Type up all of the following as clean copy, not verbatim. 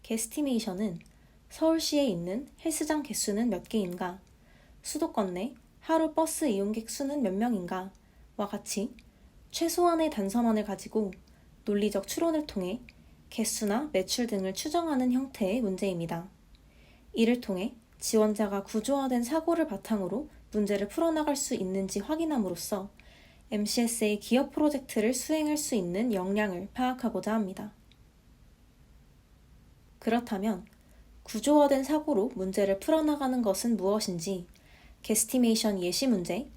게스티메이션은 서울시에 있는 헬스장 개수는 몇 개인가, 수도권 내 하루 버스 이용객 수는 몇 명인가 와 같이 최소한의 단서만을 가지고 논리적 추론을 통해 개수나 매출 등을 추정하는 형태의 문제입니다. 이를 통해 지원자가 구조화된 사고를 바탕으로 문제를 풀어나갈 수 있는지 확인함으로써 MCS의 기업 프로젝트를 수행할 수 있는 역량을 파악하고자 합니다. 그렇다면 구조화된 사고로 문제를 풀어나가는 것은 무엇인지 게스티메이션 예시 문제,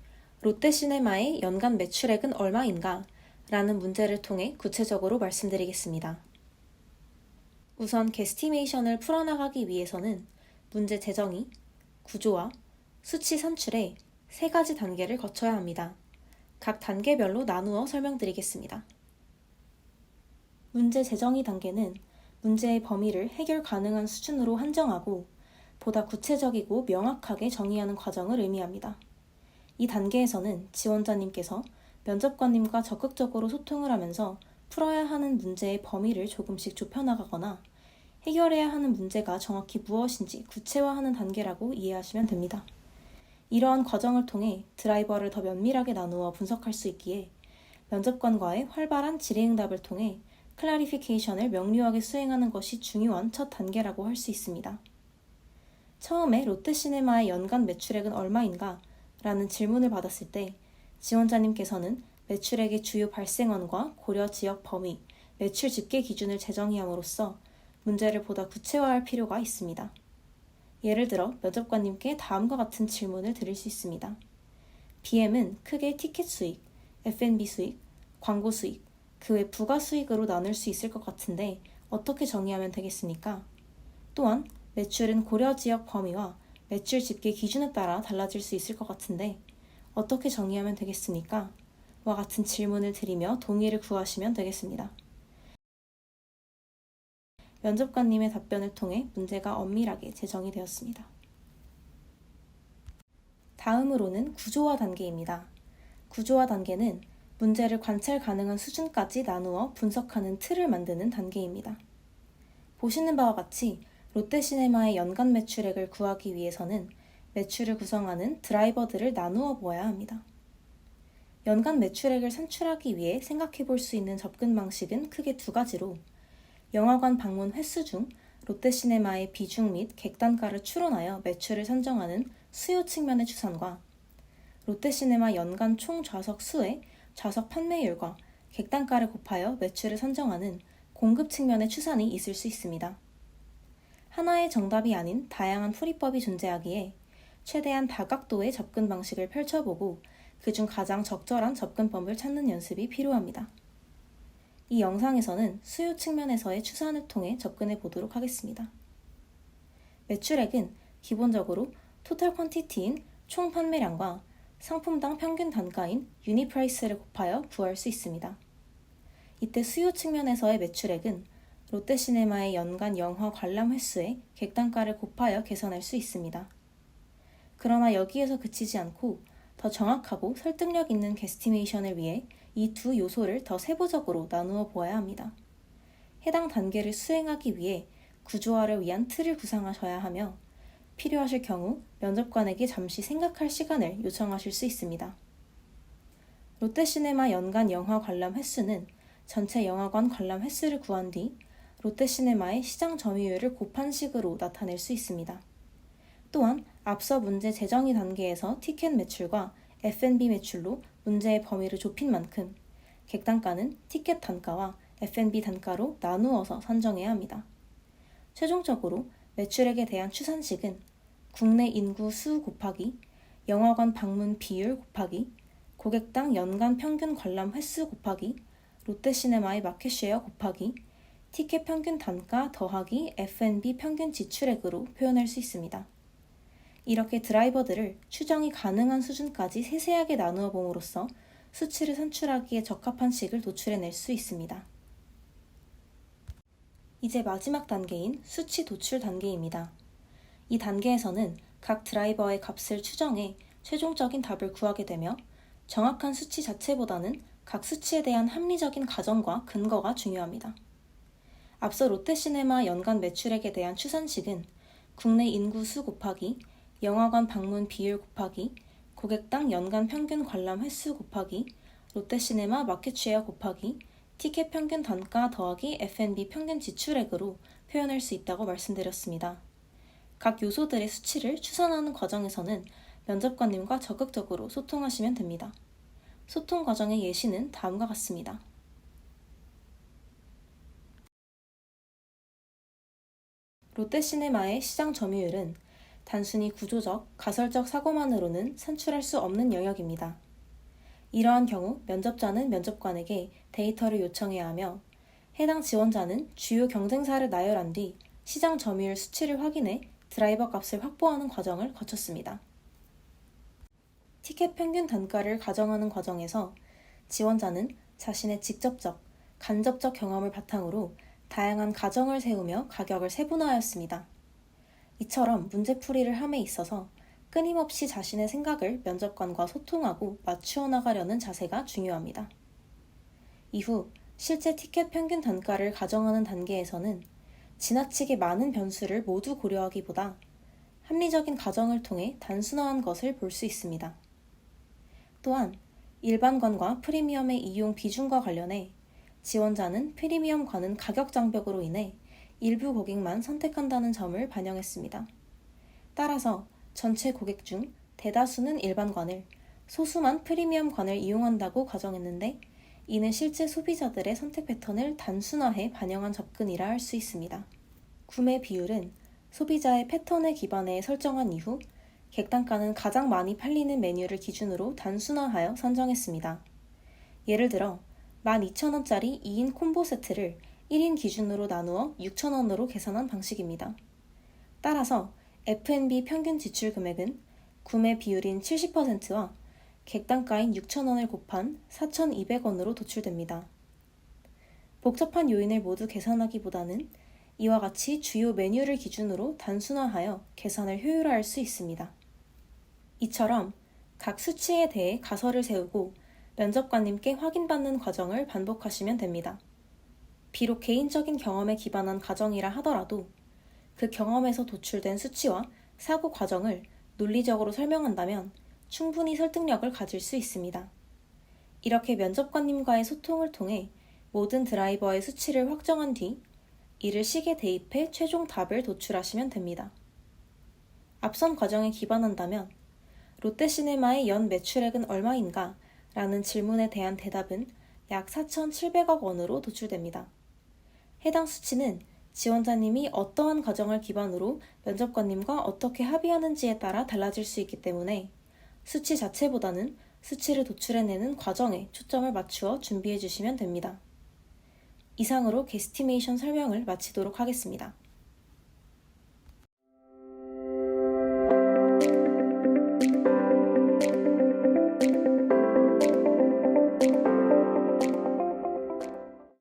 롯데시네마의 연간 매출액은 얼마인가? 라는 문제를 통해 구체적으로 말씀드리겠습니다. 우선 게스티메이션을 풀어나가기 위해서는 문제 제정이, 구조화, 수치 산출에 3가지 단계를 거쳐야 합니다. 각 단계별로 나누어 설명드리겠습니다. 문제 제정이 단계는 문제의 범위를 해결 가능한 수준으로 한정하고 보다 구체적이고 명확하게 정의하는 과정을 의미합니다. 이 단계에서는 지원자님께서 면접관님과 적극적으로 소통을 하면서 풀어야 하는 문제의 범위를 조금씩 좁혀나가거나 해결해야 하는 문제가 정확히 무엇인지 구체화하는 단계라고 이해하시면 됩니다. 이러한 과정을 통해 드라이버를 더 면밀하게 나누어 분석할 수 있기에 면접관과의 활발한 질의응답을 통해 클래리피케이션을 명료하게 수행하는 것이 중요한 첫 단계라고 할 수 있습니다. 처음에 롯데시네마의 연간 매출액은 얼마인가? 라는 질문을 받았을 때 지원자님께서는 매출액의 주요 발생원과 고려 지역 범위, 매출 집계 기준을 재정의 함으로써 문제를 보다 구체화할 필요가 있습니다. 예를 들어 면접관님께 다음과 같은 질문을 드릴 수 있습니다. BM은 크게 티켓 수익, F&B 수익, 광고 수익, 그 외 부가 수익으로 나눌 수 있을 것 같은데 어떻게 정의하면 되겠습니까? 또한 매출은 고려 지역 범위와 매출 집계 기준에 따라 달라질 수 있을 것 같은데 어떻게 정의하면 되겠습니까? 와 같은 질문을 드리며 동의를 구하시면 되겠습니다. 면접관님의 답변을 통해 문제가 엄밀하게 재정이 되었습니다. 다음으로는 구조화 단계입니다. 구조화 단계는 문제를 관찰 가능한 수준까지 나누어 분석하는 틀을 만드는 단계입니다. 보시는 바와 같이 롯데시네마의 연간 매출액을 구하기 위해서는 매출을 구성하는 드라이버들을 나누어 보아야 합니다. 연간 매출액을 산출하기 위해 생각해 볼 수 있는 접근 방식은 크게 2가지로 영화관 방문 횟수 중 롯데시네마의 비중 및 객단가를 추론하여 매출을 산정하는 수요 측면의 추산과 롯데시네마 연간 총 좌석 수의 좌석 판매율과 객단가를 곱하여 매출을 산정하는 공급 측면의 추산이 있을 수 있습니다. 하나의 정답이 아닌 다양한 풀이법이 존재하기에 최대한 다각도의 접근 방식을 펼쳐보고 그중 가장 적절한 접근법을 찾는 연습이 필요합니다. 이 영상에서는 수요 측면에서의 추산을 통해 접근해 보도록 하겠습니다. 매출액은 기본적으로 토탈 퀀티티인 총 판매량과 상품당 평균 단가인 유닛 프라이스를 곱하여 구할 수 있습니다. 이때 수요 측면에서의 매출액은 롯데시네마의 연간 영화 관람 횟수에 객단가를 곱하여 계산할 수 있습니다. 그러나 여기에서 그치지 않고 더 정확하고 설득력 있는 게스티메이션을 위해 이 2 요소를 더 세부적으로 나누어 보아야 합니다. 해당 단계를 수행하기 위해 구조화를 위한 틀을 구상하셔야 하며 필요하실 경우 면접관에게 잠시 생각할 시간을 요청하실 수 있습니다. 롯데시네마 연간 영화 관람 횟수는 전체 영화관 관람 횟수를 구한 뒤 롯데시네마의 시장 점유율을 곱한 식으로 나타낼 수 있습니다. 또한 앞서 문제 제정의 단계에서 티켓 매출과 F&B 매출로 문제의 범위를 좁힌 만큼 객단가는 티켓 단가와 F&B 단가로 나누어서 산정해야 합니다. 최종적으로 매출액에 대한 추산식은 국내 인구 수 곱하기 영화관 방문 비율 곱하기 고객당 연간 평균 관람 횟수 곱하기 롯데시네마의 마켓쉐어 곱하기 티켓 평균 단가 더하기 F&B 평균 지출액으로 표현할 수 있습니다. 이렇게 드라이버들을 추정이 가능한 수준까지 세세하게 나누어 봄으로써 수치를 산출하기에 적합한 식을 도출해낼 수 있습니다. 이제 마지막 단계인 수치 도출 단계입니다. 이 단계에서는 각 드라이버의 값을 추정해 최종적인 답을 구하게 되며 정확한 수치 자체보다는 각 수치에 대한 합리적인 가정과 근거가 중요합니다. 앞서 롯데시네마 연간 매출액에 대한 추산식은 국내 인구 수 곱하기 영화관 방문 비율 곱하기 고객당 연간 평균 관람 횟수 곱하기 롯데시네마 마켓쉐어 곱하기 티켓 평균 단가 더하기 F&B 평균 지출액으로 표현할 수 있다고 말씀드렸습니다. 각 요소들의 수치를 추산하는 과정에서는 면접관님과 적극적으로 소통하시면 됩니다. 소통 과정의 예시는 다음과 같습니다. 롯데시네마의 시장 점유율은 단순히 구조적, 가설적 사고만으로는 산출할 수 없는 영역입니다. 이러한 경우 면접자는 면접관에게 데이터를 요청해야 하며 해당 지원자는 주요 경쟁사를 나열한 뒤 시장 점유율 수치를 확인해 드라이버 값을 확보하는 과정을 거쳤습니다. 티켓 평균 단가를 가정하는 과정에서 지원자는 자신의 직접적, 간접적 경험을 바탕으로 다양한 가정을 세우며 가격을 세분화하였습니다. 이처럼 문제풀이를 함에 있어서 끊임없이 자신의 생각을 면접관과 소통하고 맞추어 나가려는 자세가 중요합니다. 이후 실제 티켓 평균 단가를 가정하는 단계에서는 지나치게 많은 변수를 모두 고려하기보다 합리적인 가정을 통해 단순화한 것을 볼 수 있습니다. 또한 일반관과 프리미엄의 이용 비중과 관련해 지원자는 프리미엄관은 가격 장벽으로 인해 일부 고객만 선택한다는 점을 반영했습니다. 따라서 전체 고객 중 대다수는 일반관을, 소수만 프리미엄관을 이용한다고 가정했는데 이는 실제 소비자들의 선택 패턴을 단순화해 반영한 접근이라 할 수 있습니다. 구매 비율은 소비자의 패턴에 기반해 설정한 이후 객단가는 가장 많이 팔리는 메뉴를 기준으로 단순화하여 선정했습니다. 예를 들어 12,000원짜리 2인 콤보 세트를 1인 기준으로 나누어 6,000원으로 계산한 방식입니다. 따라서 F&B 평균 지출 금액은 구매 비율인 70%와 객단가인 6,000원을 곱한 4,200원으로 도출됩니다. 복잡한 요인을 모두 계산하기보다는 이와 같이 주요 메뉴를 기준으로 단순화하여 계산을 효율화할 수 있습니다. 이처럼 각 수치에 대해 가설을 세우고 면접관님께 확인받는 과정을 반복하시면 됩니다. 비록 개인적인 경험에 기반한 가정이라 하더라도 그 경험에서 도출된 수치와 사고 과정을 논리적으로 설명한다면 충분히 설득력을 가질 수 있습니다. 이렇게 면접관님과의 소통을 통해 모든 드라이버의 수치를 확정한 뒤 이를 식에 대입해 최종 답을 도출하시면 됩니다. 앞선 과정에 기반한다면 롯데시네마의 연 매출액은 얼마인가? 라는 질문에 대한 대답은 약 4,700억 원으로 도출됩니다. 해당 수치는 지원자님이 어떠한 과정을 기반으로 면접관님과 어떻게 합의하는지에 따라 달라질 수 있기 때문에 수치 자체보다는 수치를 도출해내는 과정에 초점을 맞추어 준비해 주시면 됩니다. 이상으로 게스티메이션 설명을 마치도록 하겠습니다.